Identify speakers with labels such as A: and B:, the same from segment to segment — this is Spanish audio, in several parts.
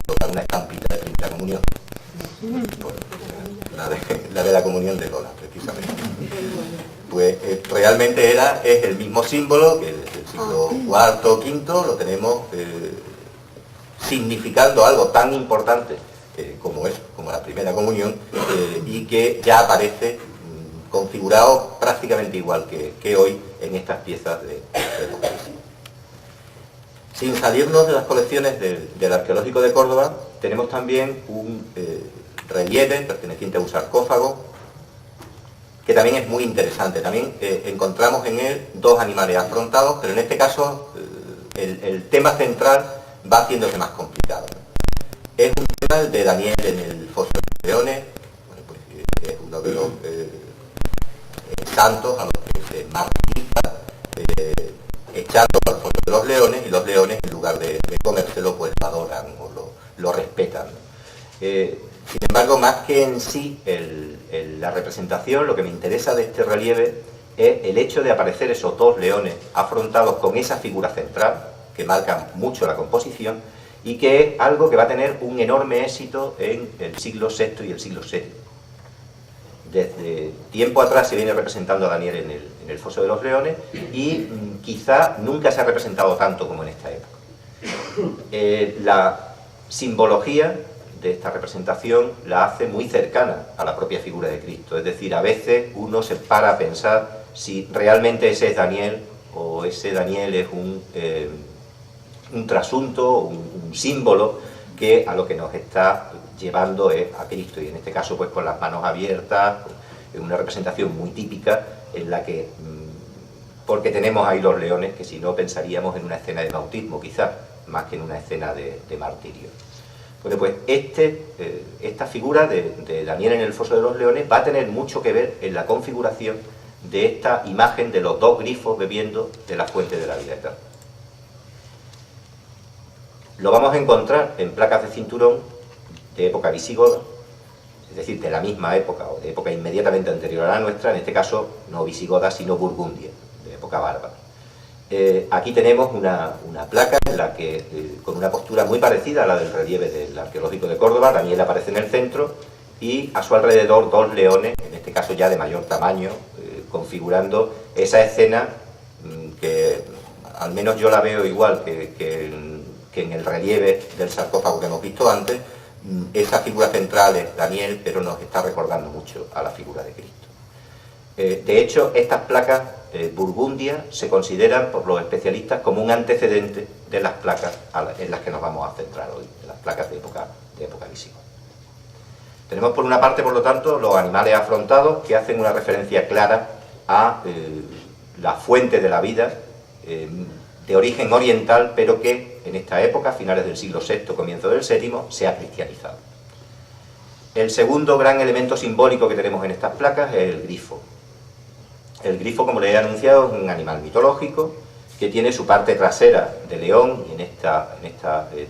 A: colocar una estampita de primera comunión. Bueno, la de la comunión de Lola, precisamente. Pues realmente es el mismo símbolo que desde el siglo IV o V lo tenemos significando algo tan importante como la primera comunión, y que ya aparece configurado prácticamente igual que hoy en estas piezas de Apocalipsis. Sin salirnos de las colecciones del Arqueológico de Córdoba, tenemos también un relieve perteneciente a un sarcófago, que también es muy interesante. También encontramos en él dos animales afrontados, pero en este caso el tema central va haciéndose más complicado. Es un tema de Daniel en el Foso de los Leones. Bueno, pues, es uno de los santos a los que se martiriza echando al Foso de los Leones, y los leones, en lugar de comérselo, pues lo adoran o lo respetan. Sin embargo, más que en sí la representación, lo que me interesa de este relieve es el hecho de aparecer esos dos leones afrontados con esa figura central, que marcan mucho la composición, y que es algo que va a tener un enorme éxito en el siglo VI y el siglo VII. Desde tiempo atrás se viene representando a Daniel en el Foso de los Leones, y quizá nunca se ha representado tanto como en esta época. La simbología de esta representación la hace muy cercana a la propia figura de Cristo. Es decir, a veces uno se para a pensar si realmente ese es Daniel, o ese Daniel es un trasunto, un símbolo que a lo que nos está llevando es a Cristo, y en este caso pues con las manos abiertas, en una representación muy típica en la que, porque tenemos ahí los leones, que si no pensaríamos en una escena de bautismo quizás, más que en una escena de martirio. Bueno, pues esta figura de Daniel en el Foso de los Leones va a tener mucho que ver en la configuración de esta imagen de los dos grifos bebiendo de la fuente de la vida eterna. Lo vamos a encontrar en placas de cinturón de época visigoda, es decir, de la misma época o de época inmediatamente anterior a la nuestra, en este caso no visigoda sino burgundia, de época bárbara. Aquí tenemos una placa en la que, con una postura muy parecida a la del relieve del Arqueológico de Córdoba, Daniel aparece en el centro y a su alrededor dos leones, en este caso ya de mayor tamaño, configurando esa escena que al menos yo la veo igual que en el relieve del sarcófago que hemos visto antes. Esa figura central es Daniel, pero nos está recordando mucho a la figura de Cristo. De hecho, estas placas burgundia se consideran por los especialistas como un antecedente de las placas en las que nos vamos a centrar hoy, de las placas de época visigoda. Tenemos por una parte, por lo tanto, los animales afrontados, que hacen una referencia clara a la fuente de la vida, de origen oriental, pero que en esta época, finales del siglo VI, comienzo del VII, se ha cristianizado. El segundo gran elemento simbólico que tenemos en estas placas es el grifo. El grifo, como les he anunciado, es un animal mitológico que tiene su parte trasera de león, y en esta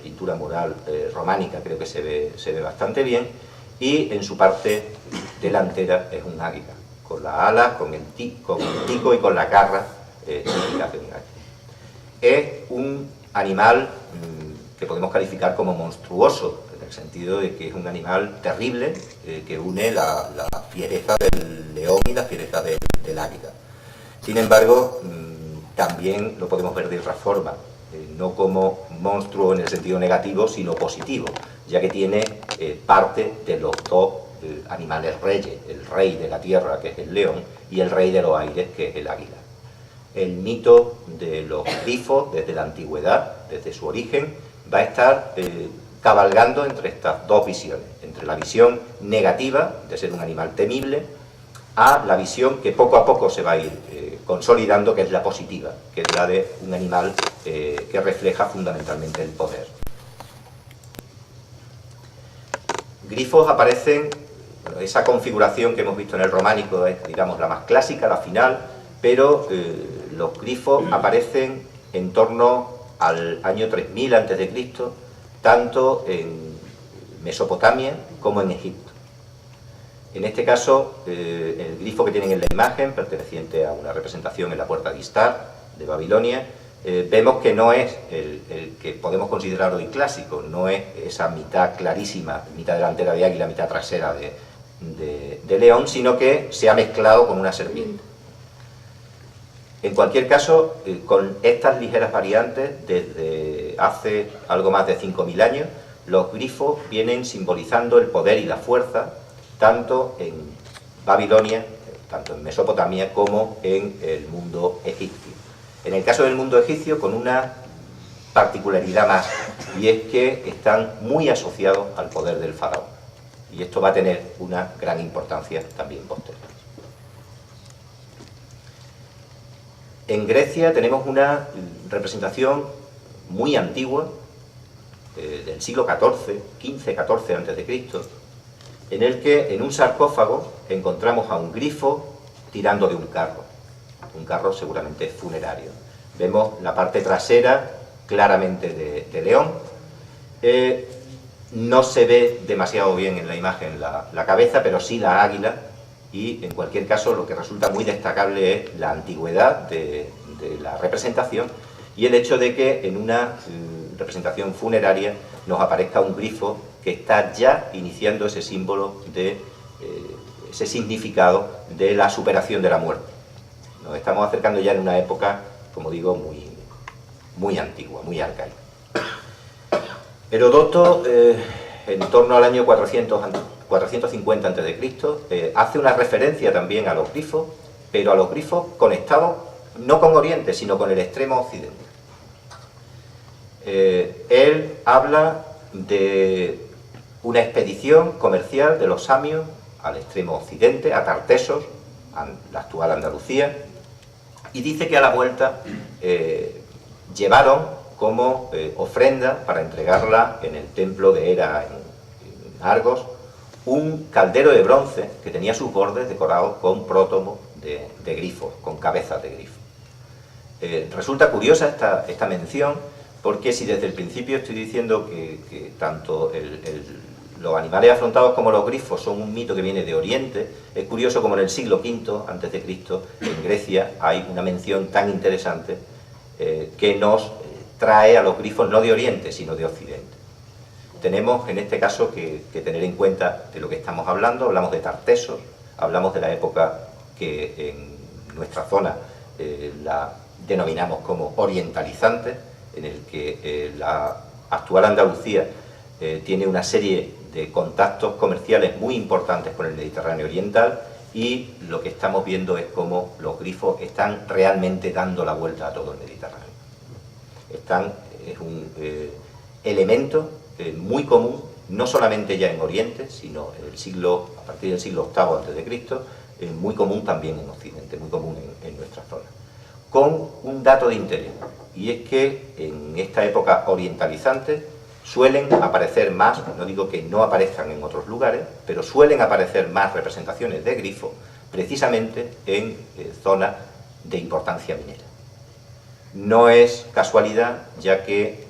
A: pintura mural románica creo que se ve bastante bien, y en su parte delantera es un águila, con las alas, con el pico y con la garra típicas de un águila. Es un animal que podemos calificar como monstruoso, en el sentido de que es un animal terrible, que une la fiereza del león y la fiereza del águila. Sin embargo, también lo podemos ver de otra forma, no como monstruo en el sentido negativo, sino positivo, ya que tiene parte de los dos animales reyes, el rey de la tierra, que es el león, y el rey de los aires, que es el águila. El mito de los grifos, desde la antigüedad, desde su origen, va a estar cabalgando entre estas dos visiones, entre la visión negativa, de ser un animal temible, a la visión que poco a poco se va a ir consolidando, que es la positiva, que es la de un animal que refleja fundamentalmente el poder. Grifos aparecen, bueno, esa configuración que hemos visto en el románico es, digamos, la más clásica, la final, pero los grifos aparecen en torno al año 3000 a.C., tanto en Mesopotamia como en Egipto. En este caso, el grifo que tienen en la imagen, perteneciente a una representación en la puerta de Istar, de Babilonia, vemos que no es el que podemos considerar hoy clásico, no es esa mitad clarísima, mitad delantera de águila, mitad trasera de león, sino que se ha mezclado con una serpiente. En cualquier caso, con estas ligeras variantes, desde hace algo más de 5.000 años, los grifos vienen simbolizando el poder y la fuerza, tanto en Babilonia, tanto en Mesopotamia, como en el mundo egipcio. En el caso del mundo egipcio, con una particularidad más, y es que están muy asociados al poder del faraón. Y esto va a tener una gran importancia también posterior. En Grecia tenemos una representación muy antigua, del siglo XIV, XV-XIV a.C., en el que en un sarcófago encontramos a un grifo tirando de un carro seguramente funerario. Vemos la parte trasera claramente de león, no se ve demasiado bien en la imagen la cabeza, pero sí la águila, y en cualquier caso lo que resulta muy destacable es la antigüedad de la representación y el hecho de que en una representación funeraria nos aparezca un grifo que está ya iniciando ese símbolo ese significado de la superación de la muerte. Nos estamos acercando ya en una época, como digo, muy antigua, muy arcaica. Heródoto, en torno al año 450 a.C., hace una referencia también a los grifos, pero a los grifos conectados no con Oriente, sino con el extremo occidente. Él habla de una expedición comercial de los samios al extremo occidente, a Tartesos, la actual Andalucía, y dice que a la vuelta llevaron como ofrenda para entregarla en el templo de Hera en Argos un caldero de bronce que tenía sus bordes decorados con prótomos de grifos, con cabezas de grifos. Resulta curiosa esta mención, porque si desde el principio estoy diciendo que tanto los animales afrontados como los grifos son un mito que viene de Oriente, es curioso como en el siglo V a.C. en Grecia hay una mención tan interesante que nos trae a los grifos no de Oriente, sino de Occidente. Tenemos en este caso que tener en cuenta de lo que estamos hablando. Hablamos de Tartesos, hablamos de la época que en nuestra zona la denominamos como orientalizante, en el que la actual Andalucía tiene una serie de contactos comerciales muy importantes con el Mediterráneo oriental, y lo que estamos viendo es cómo los grifos están realmente dando la vuelta a todo el Mediterráneo. Es un elemento muy común, no solamente ya en Oriente, sino a partir del siglo VIII a.C., muy común también en Occidente, muy común en nuestra zona. Con un dato de interés, y es que en esta época orientalizante suelen aparecer más, no digo que no aparezcan en otros lugares, pero suelen aparecer más representaciones de grifo precisamente en zonas de importancia minera. No es casualidad, ya que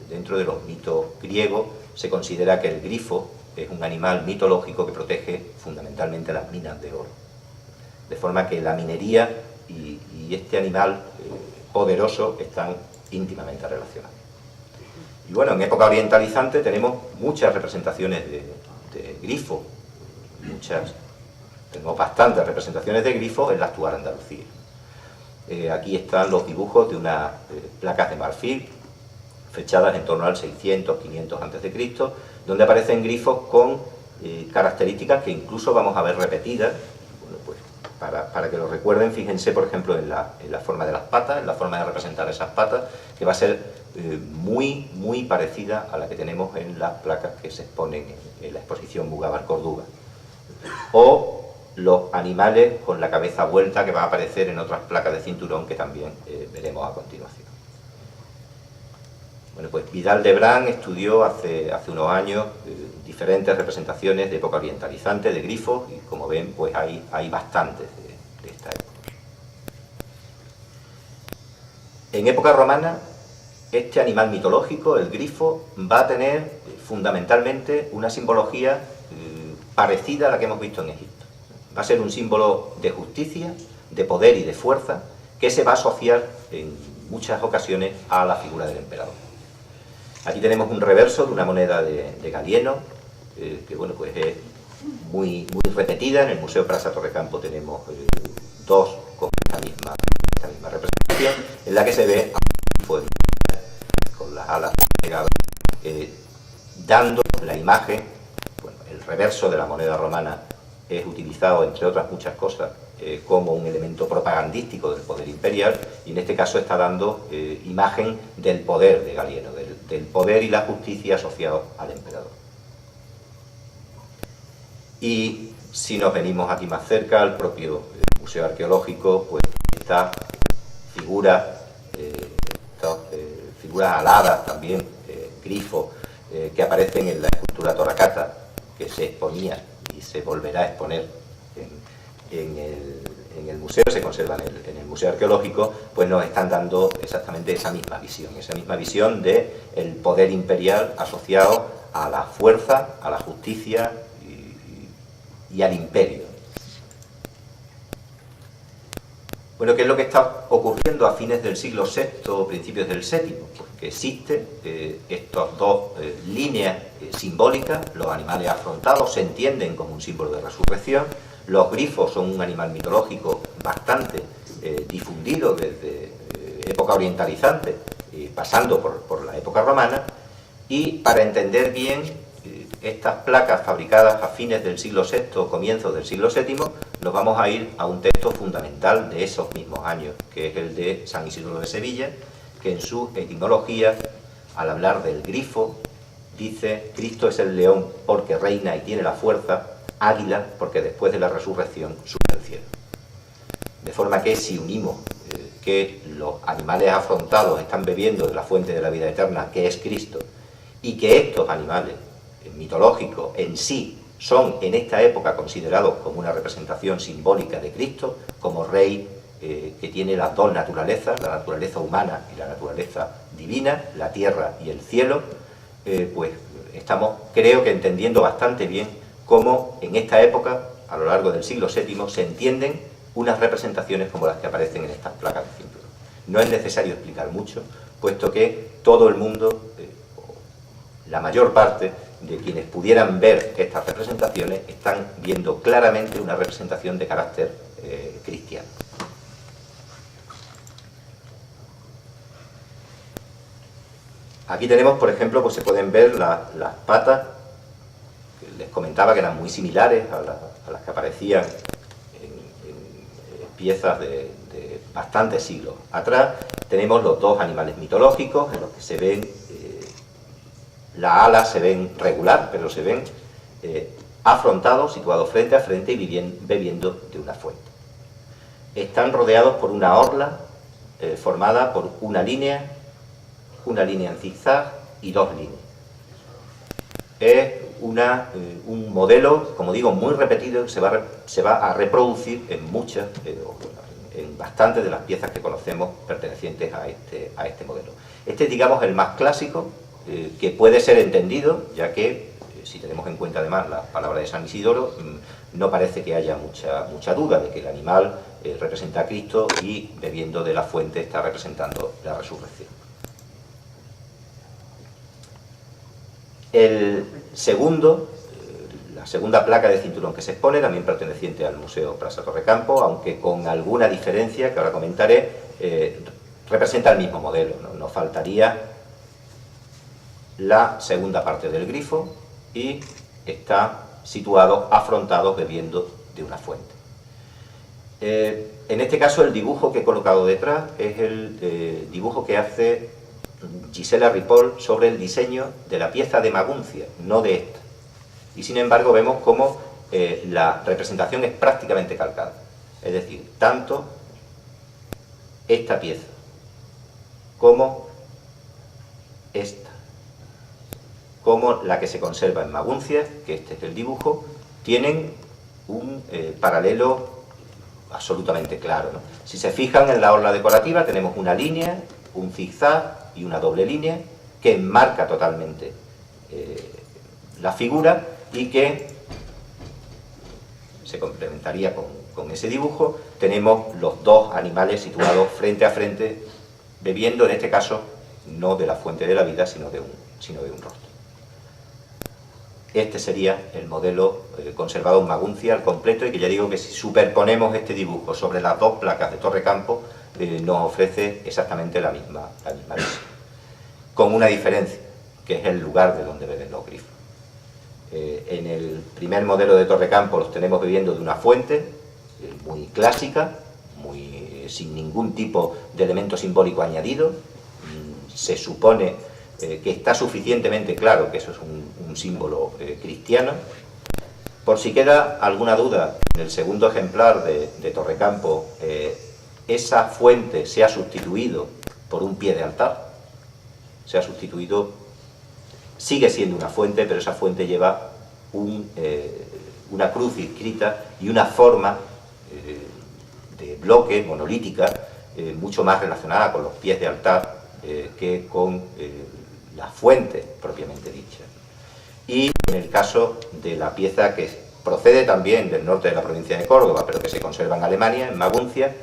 A: dentro de los mitos griegos se considera que el grifo es un animal mitológico que protege fundamentalmente las minas de oro. De forma que la minería y este animal poderoso están íntimamente relacionados. Y bueno, en época orientalizante tenemos muchas representaciones de grifo, tenemos bastantes representaciones de grifo en la actual Andalucía. Aquí están los dibujos de unas placas de marfil, fechadas en torno al 600, 500 a.C., donde aparecen grifos con características que incluso vamos a ver repetidas. Bueno, pues para que lo recuerden, fíjense por ejemplo en la forma de las patas, en la forma de representar esas patas, que va a ser muy parecida a la que tenemos en las placas que se exponen en la exposición Mugábar-Córdoba. O los animales con la cabeza vuelta que van a aparecer en otras placas de cinturón que también veremos a continuación. Bueno, pues Vidal de Brán estudió hace unos años diferentes representaciones de época orientalizante de grifos, y como ven, pues hay bastantes de esta época. En época romana, este animal mitológico, el grifo, va a tener fundamentalmente una simbología parecida a la que hemos visto en Egipto. Va a ser un símbolo de justicia, de poder y de fuerza, que se va a asociar en muchas ocasiones a la figura del emperador. Aquí tenemos un reverso de una moneda de Galieno, que bueno, pues es muy repetida. En el Museo Plaza Torrecampo tenemos dos con esta misma representación, en la que se ve a un grifo con las alas pegadas, dando la imagen. Bueno, el reverso de la moneda romana es utilizado, entre otras muchas cosas, como un elemento propagandístico del poder imperial, y en este caso está dando imagen del poder de Galieno, del poder y la justicia asociados al emperador. Y si nos venimos aquí más cerca, al propio Museo Arqueológico, pues estas figuras aladas también, grifos, que aparecen en la escultura Toracata, que se exponía y se volverá a exponer en el museo, se conservan en el Museo Arqueológico, pues nos están dando exactamente esa misma visión de el poder imperial asociado a la fuerza, a la justicia y al imperio. Bueno, ¿qué es lo que está ocurriendo a fines del siglo VI, principios del VII? Pues que existen estas dos líneas simbólicas. Los animales afrontados se entienden como un símbolo de resurrección. Los grifos son un animal mitológico bastante difundido desde época orientalizante, pasando por la época romana. Y para entender bien estas placas fabricadas a fines del siglo VI, comienzos del siglo VII, nos vamos a ir a un texto fundamental de esos mismos años, que es el de San Isidoro de Sevilla, que en su etimología, al hablar del grifo, dice: Cristo es el león porque reina y tiene la fuerza, águila porque después de la resurrección sube al cielo. De forma que si unimos que los animales afrontados están bebiendo de la fuente de la vida eterna, que es Cristo, y que estos animales mitológicos en sí son en esta época considerados como una representación simbólica de Cristo, como rey que tiene las dos naturalezas, la naturaleza humana y la naturaleza divina, la tierra y el cielo, pues estamos, creo que, entendiendo bastante bien cómo en esta época, a lo largo del siglo VII, se entienden unas representaciones como las que aparecen en estas placas de cinturón. No es necesario explicar mucho, puesto que todo el mundo, la mayor parte de quienes pudieran ver estas representaciones, están viendo claramente una representación de carácter cristiano. Aquí tenemos, por ejemplo, pues se pueden ver las patas, que les comentaba que eran muy similares a las que aparecían en piezas de bastantes siglos atrás. Tenemos los dos animales mitológicos, en los que se ven, las alas se ven regular, pero se ven afrontados, situados frente a frente y bebiendo de una fuente. Están rodeados por una orla formada por una línea en zigzag y dos líneas. Es un modelo, como digo, muy repetido, que se va a reproducir en muchas, en bastantes de las piezas que conocemos pertenecientes a este modelo. Este es, digamos, el más clásico, que puede ser entendido, ya que, si tenemos en cuenta además la palabra de San Isidoro, no parece que haya mucha duda de que el animal representa a Cristo y bebiendo de la fuente está representando la resurrección. La segunda placa de cinturón que se expone, también perteneciente al Museo Plaza Torrecampo, aunque con alguna diferencia que ahora comentaré, representa el mismo modelo, ¿no? Nos faltaría la segunda parte del grifo y está situado afrontados bebiendo de una fuente. En este caso, el dibujo que he colocado detrás es el dibujo que hace Gisela Ripoll sobre el diseño de la pieza de Maguncia, no de esta. Y sin embargo vemos cómo la representación es prácticamente calcada. Es decir, tanto esta pieza como esta, como la que se conserva en Maguncia, que este es el dibujo, tienen un paralelo absolutamente claro, ¿no? Si se fijan en la orla decorativa, tenemos una línea, un zigzag y una doble línea que enmarca totalmente la figura y que se complementaría con ese dibujo. Tenemos los dos animales situados frente a frente bebiendo en este caso no de la fuente de la vida, sino de un rostro. Este sería el modelo conservado en Maguncia al completo, y que ya digo que si superponemos este dibujo sobre las dos placas de Torrecampo, nos ofrece exactamente la misma visión, con una diferencia, que es el lugar de donde beben los grifos. En el primer modelo de Torrecampo los tenemos bebiendo de una fuente muy clásica, sin ningún tipo de elemento simbólico añadido. Se supone que está suficientemente claro que eso es un símbolo cristiano. Por si queda alguna duda, en el segundo ejemplar de Torrecampo, esa fuente se ha sustituido por un pie de altar. Se ha sustituido, sigue siendo una fuente, pero esa fuente lleva una cruz inscrita y una forma de bloque monolítica mucho más relacionada con los pies de altar que con la fuente propiamente dicha. Y en el caso de la pieza que procede también del norte de la provincia de Córdoba, pero que se conserva en Alemania, en Maguncia,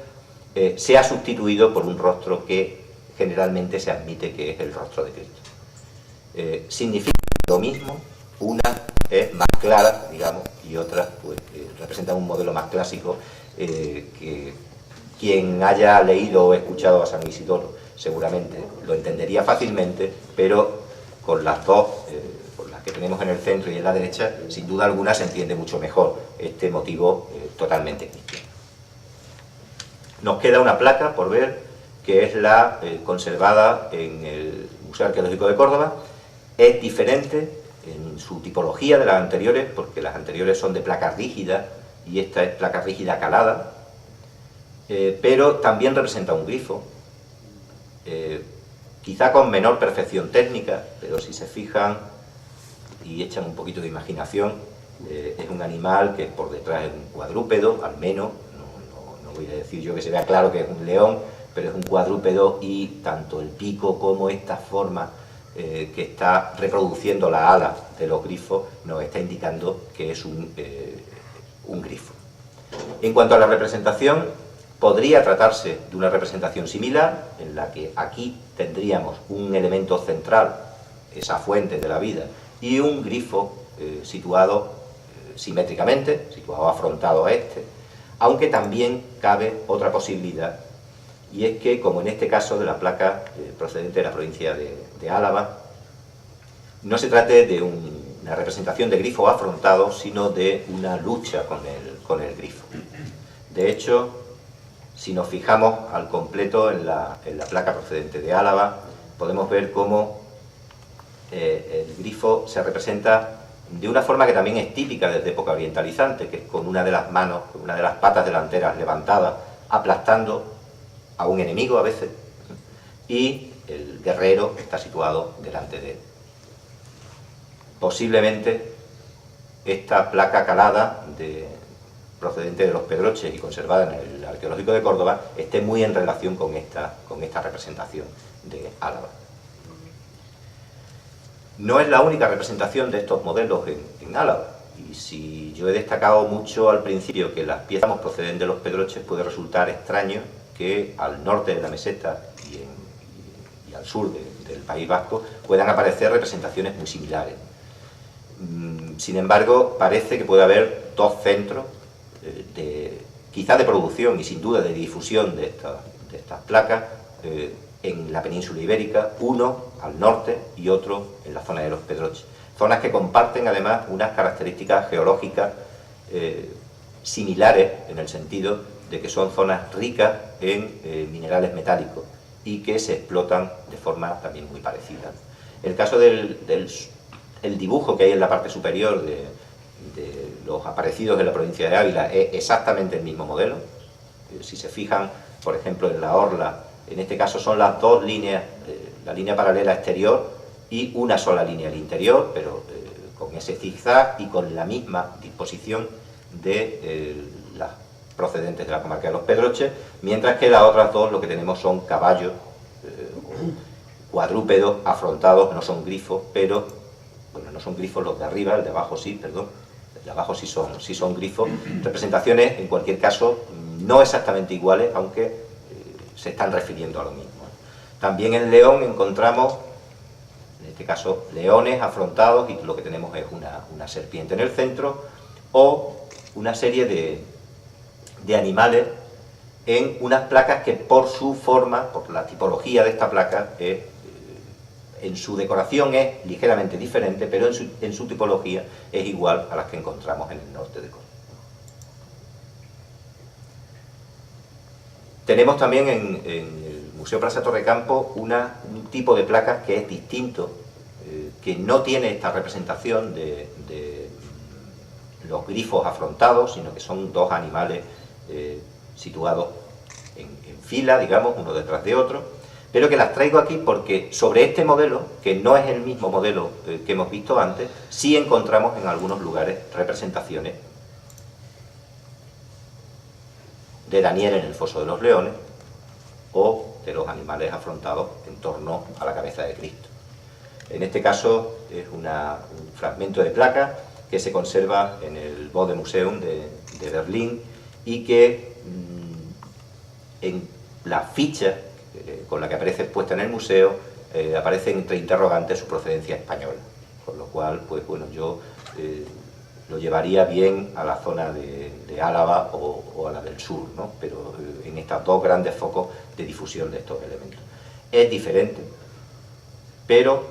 A: se ha sustituido por un rostro que generalmente se admite que es el rostro de Cristo. Significa lo mismo, una es más clara, digamos, y otra pues, representa un modelo más clásico que quien haya leído o escuchado a San Isidoro seguramente lo entendería fácilmente, pero con las dos, con las que tenemos en el centro y en la derecha, sin duda alguna se entiende mucho mejor este motivo totalmente cristiano. Nos queda una placa por ver, que es la conservada en el Museo Arqueológico de Córdoba. Es diferente en su tipología de las anteriores, porque las anteriores son de placa rígida y esta es placa rígida calada, pero también representa un grifo, quizá con menor perfección técnica, pero si se fijan y echan un poquito de imaginación, es un animal que por detrás es un cuadrúpedo, al menos, no voy a decir yo que se vea claro que es un león, pero es un cuadrúpedo, y tanto el pico como esta forma que está reproduciendo la ala de los grifos nos está indicando que es un grifo. En cuanto a la representación, podría tratarse de una representación similar, en la que aquí tendríamos un elemento central, esa fuente de la vida, y un grifo situado simétricamente, situado afrontado a este, aunque también cabe otra posibilidad, y es que, como en este caso de la placa procedente de la provincia de Álava, no se trate de una representación de grifo afrontado, sino de una lucha con el grifo. De hecho, si nos fijamos al completo en la placa procedente de Álava, podemos ver cómo el grifo se representa de una forma que también es típica desde época orientalizante, que es con una de las manos, con una de las patas delanteras levantada, aplastando a un enemigo a veces, y el guerrero está situado delante de él. Posiblemente esta placa calada procedente de los Pedroches y conservada en el Arqueológico de Córdoba esté muy en relación con esta representación de Álava. No es la única representación de estos modelos en Álava, y si yo he destacado mucho al principio que las piezas proceden de los Pedroches, puede resultar extraño que al norte de la meseta y al sur del País Vasco puedan aparecer representaciones muy similares. Sin embargo, parece que puede haber dos centros, quizá de producción y sin duda de difusión de estas placas en la península ibérica, uno al norte y otro en la zona de los Pedroches. Zonas que comparten además unas características geológicas similares, en el sentido de que son zonas ricas en minerales metálicos y que se explotan de forma también muy parecida. El caso del dibujo que hay en la parte superior de los aparecidos en la provincia de Ávila es exactamente el mismo modelo. Si se fijan, por ejemplo, en la orla, en este caso son las dos líneas, la línea paralela exterior y una sola línea al interior, pero con ese zigzag y con la misma disposición de las procedentes de la comarca de los Pedroches, mientras que las otras dos lo que tenemos son caballos, cuadrúpedos afrontados, no son grifos, pero, bueno, no son grifos los de arriba, el de abajo sí, perdón, el de abajo sí son grifos, representaciones en cualquier caso no exactamente iguales, aunque se están refiriendo a lo mismo. También en León encontramos, en este caso, leones afrontados, y lo que tenemos es una serpiente en el centro, o una serie de animales en unas placas que por su forma, por la tipología de esta placa, en su decoración es ligeramente diferente, pero en su tipología es igual a las que encontramos en el norte de Córdoba. Tenemos también en el Museo Plaza Torrecampo un tipo de placas que es distinto, que no tiene esta representación de los grifos afrontados, sino que son dos animales situados en fila, digamos, uno detrás de otro, pero que las traigo aquí porque sobre este modelo, que no es el mismo modelo que hemos visto antes, sí encontramos en algunos lugares representaciones de Daniel en el foso de los leones o de los animales afrontados en torno a la cabeza de Cristo. En este caso es un fragmento de placa que se conserva en el Bode-Museum de Berlín y que en la ficha con la que aparece expuesta en el museo aparece entre interrogantes su procedencia española, con lo cual, pues bueno, yo lo llevaría bien a la zona de Álava o a la del sur, ¿no? Pero en estos dos grandes focos de difusión de estos elementos. Es diferente, pero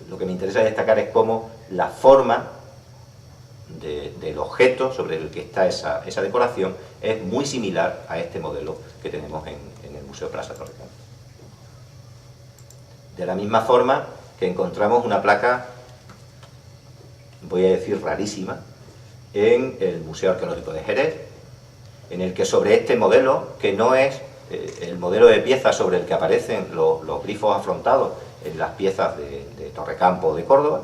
A: lo que me interesa destacar es cómo la forma del objeto sobre el que está esa decoración es muy similar a este modelo que tenemos en el Museo Plaza Torrecampo. De la misma forma que encontramos una placa, voy a decir rarísima, en el Museo Arqueológico de Jerez, en el que sobre este modelo, que no es el modelo de piezas sobre el que aparecen los grifos afrontados en las piezas de Torrecampo o de Córdoba,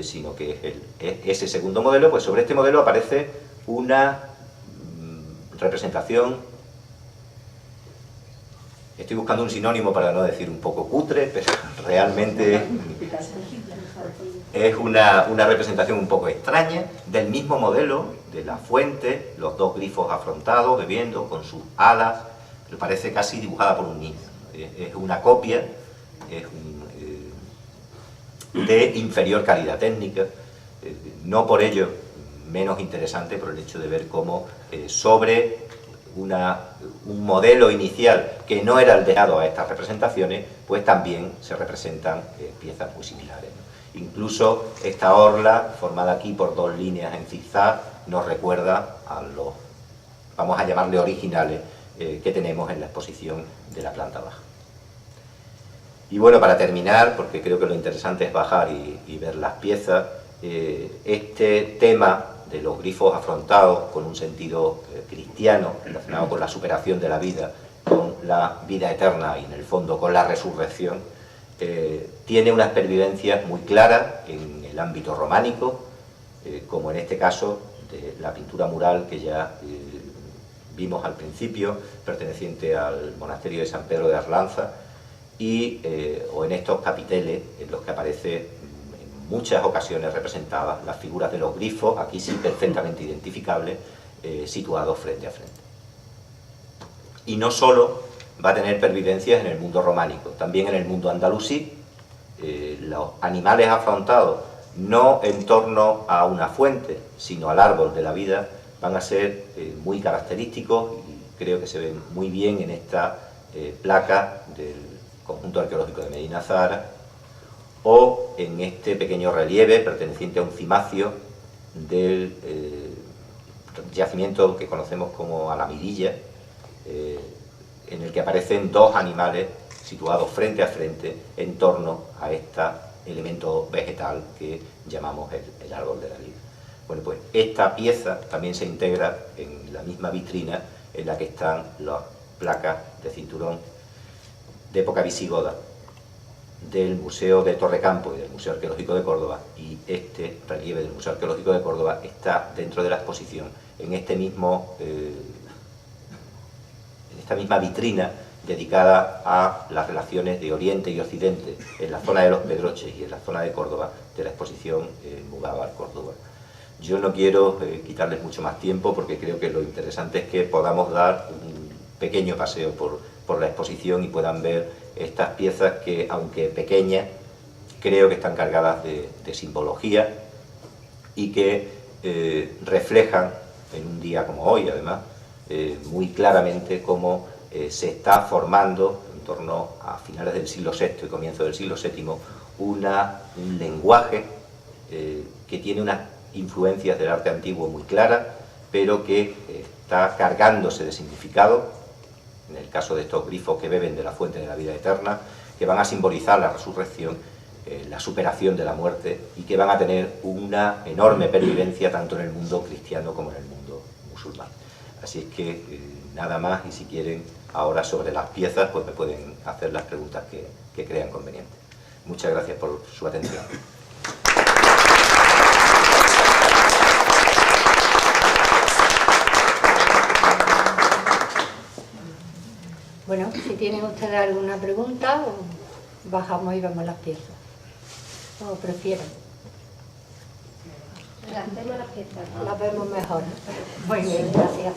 A: sino que es ese segundo modelo, pues sobre este modelo aparece una representación, estoy buscando un sinónimo para no decir un poco cutre, pero realmente es una representación un poco extraña del mismo modelo, de la fuente, los dos grifos afrontados, bebiendo, con sus alas, pero parece casi dibujada por un niño. Es una copia, de inferior calidad técnica, no por ello menos interesante por el hecho de ver cómo sobre un modelo inicial que no era el dejado a estas representaciones, pues también se representan piezas muy similares, ¿no? Incluso esta orla, formada aquí por dos líneas en zigzag, nos recuerda a los, vamos a llamarle originales, que tenemos en la exposición de la planta baja. Y bueno, para terminar, porque creo que lo interesante es bajar y ver las piezas, este tema de los grifos afrontados con un sentido cristiano, relacionado con la superación de la vida, con la vida eterna y en el fondo con la resurrección, tiene unas pervivencias muy claras en el ámbito románico, como en este caso de la pintura mural que ya vimos al principio, perteneciente al monasterio de San Pedro de Arlanza, o en estos capiteles en los que aparece en muchas ocasiones representadas las figuras de los grifos, aquí sí perfectamente identificables, situados frente a frente. Y no solo va a tener pervivencias en el mundo románico, también en el mundo andalusí, los animales afrontados no en torno a una fuente, sino al árbol de la vida, van a ser muy característicos y creo que se ven muy bien en esta placa del Conjunto Arqueológico de Medina Zahara, o en este pequeño relieve perteneciente a un cimacio del yacimiento que conocemos como a la Mirilla, en el que aparecen dos animales situados frente a frente en torno a este elemento vegetal que llamamos el árbol de la vida. Bueno, pues esta pieza también se integra en la misma vitrina en la que están las placas de cinturón de época visigoda del Museo de Torrecampo y del Museo Arqueológico de Córdoba, y este relieve del Museo Arqueológico de Córdoba está dentro de la exposición en esta misma vitrina dedicada a las relaciones de Oriente y Occidente en la zona de los Pedroches y en la zona de Córdoba de la exposición Mugábar Córdoba. Yo no quiero quitarles mucho más tiempo porque creo que lo interesante es que podamos dar un pequeño paseo por por la exposición y puedan ver estas piezas que, aunque pequeñas, creo que están cargadas de simbología y que reflejan, en un día como hoy además, muy claramente cómo se está formando, en torno a finales del siglo VI y comienzo del siglo VII, un lenguaje que tiene unas influencias del arte antiguo muy claras, pero que está cargándose de significado, en el caso de estos grifos que beben de la fuente de la vida eterna, que van a simbolizar la resurrección, la superación de la muerte, y que van a tener una enorme pervivencia tanto en el mundo cristiano como en el mundo musulmán. Así es que nada más, y si quieren ahora sobre las piezas, pues me pueden hacer las preguntas que crean convenientes. Muchas gracias por su atención.
B: Bueno, si tienen ustedes alguna pregunta, bajamos y vemos las piezas. O prefieren.
C: Vemos las piezas.
B: Las vemos mejor. Muy bien, gracias.